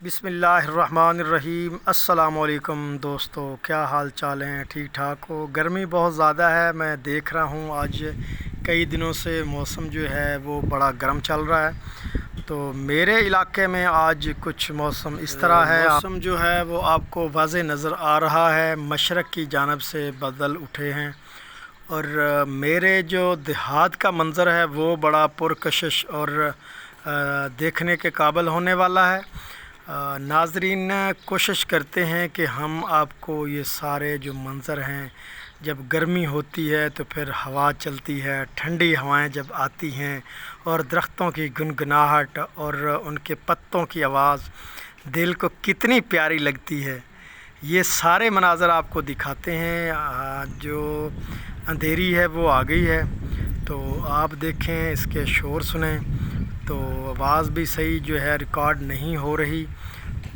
बिस्मिल्लाहिर्रहमानिर्रहीम। अस्सलाम वालेकुम दोस्तों, क्या हाल चाल हैं? ठीक ठाक हो? गर्मी बहुत ज़्यादा है, मैं देख रहा हूँ आज कई दिनों से मौसम जो है वो बड़ा गर्म चल रहा है। तो मेरे इलाके में आज कुछ मौसम इस तरह है, मौसम जो है वो आपको वाज़े नज़र आ रहा है, मशरक़ की जानब से बादल उठे हैं और मेरे जो देहात का मंज़र है वो बड़ा पुरकशिश और देखने के काबिल होने वाला है। नाज़रीन, कोशिश करते हैं कि हम आपको ये सारे जो मंज़र हैं, जब गर्मी होती है तो फिर हवा चलती है, ठंडी हवाएं जब आती हैं और दरख्तों की गुनगुनाहट और उनके पत्तों की आवाज़ दिल को कितनी प्यारी लगती है, ये सारे मनाज़र आपको दिखाते हैं। जो अंधेरी है वो आ गई है, तो आप देखें, इसके शोर सुनें, तो आवाज़ भी सही जो है रिकॉर्ड नहीं हो रही।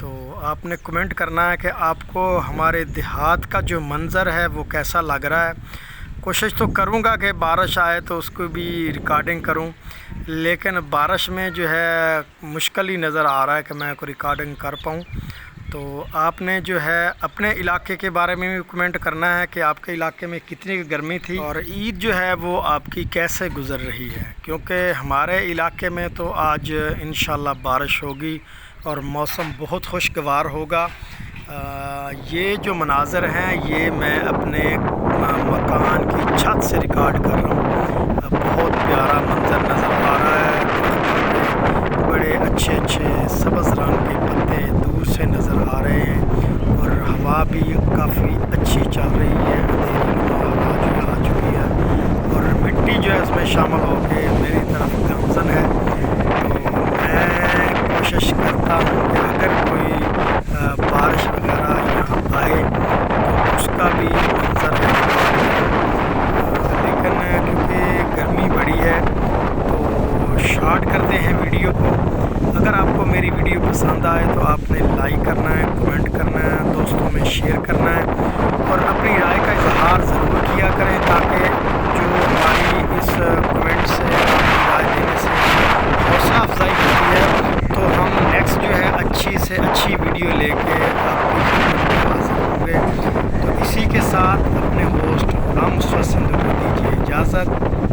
तो आपने कमेंट करना है कि आपको हमारे देहात का जो मंज़र है वो कैसा लग रहा है। कोशिश तो करूँगा कि बारिश आए तो उसको भी रिकॉर्डिंग करूँ, लेकिन बारिश में जो है मुश्किल ही नज़र आ रहा है कि मैं कोई रिकॉर्डिंग कर पाऊँ। तो आपने जो है अपने इलाके के बारे में भी कमेंट करना है कि आपके इलाके में कितनी गर्मी थी और ईद जो है वो आपकी कैसे गुज़र रही है, क्योंकि हमारे इलाके में तो आज इंशाल्लाह बारिश होगी और मौसम बहुत खुशगवार होगा। ये जो मनाज़र हैं ये मैं अपने मकान की छत से रिकॉर्ड कर रहा हूँ। बहुत प्यारा मंज़र नज़र आ रहा है, बड़े अच्छे अच्छे सब्ज़ रंग के पत्ते दूर से नज़र आ रहे हैं और हवा भी काफ़ी अच्छी चल रही है। अंधेरी हवा जो आ चुकी है और मिट्टी जो है इसमें शामिल होकर मेरी तरफ गामज़न है। तो मैं कोशिश करता हूँ कि अगर कोई बारिश वगैरह यहाँ आए तो उसका भी मंज़र है, लेकिन क्योंकि गर्मी बड़ी है तो शॉर्ट करते हैं वीडियो को। अगर आपको मेरी वीडियो पसंद आए तो आपने लाइक करना है, कमेंट करना है, दोस्तों में शेयर करना है और अपनी राय का इजहार ज़रूर किया करें, ताकि जो हमारी इस कमेंट से अपनी राय देने से हौसला अफजाई होती है, तो हम नेक्स्ट जो है अच्छी से अच्छी वीडियो लेके आपकी हाजिर होंगे। तो इसी के साथ अपने होस्ट गुलाम मुस्तफा सिंधु को दीजिए इजाज़त।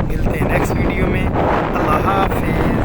मिलते हैं नेक्स्ट वीडियो में। अल्लाह हाफ़िज़।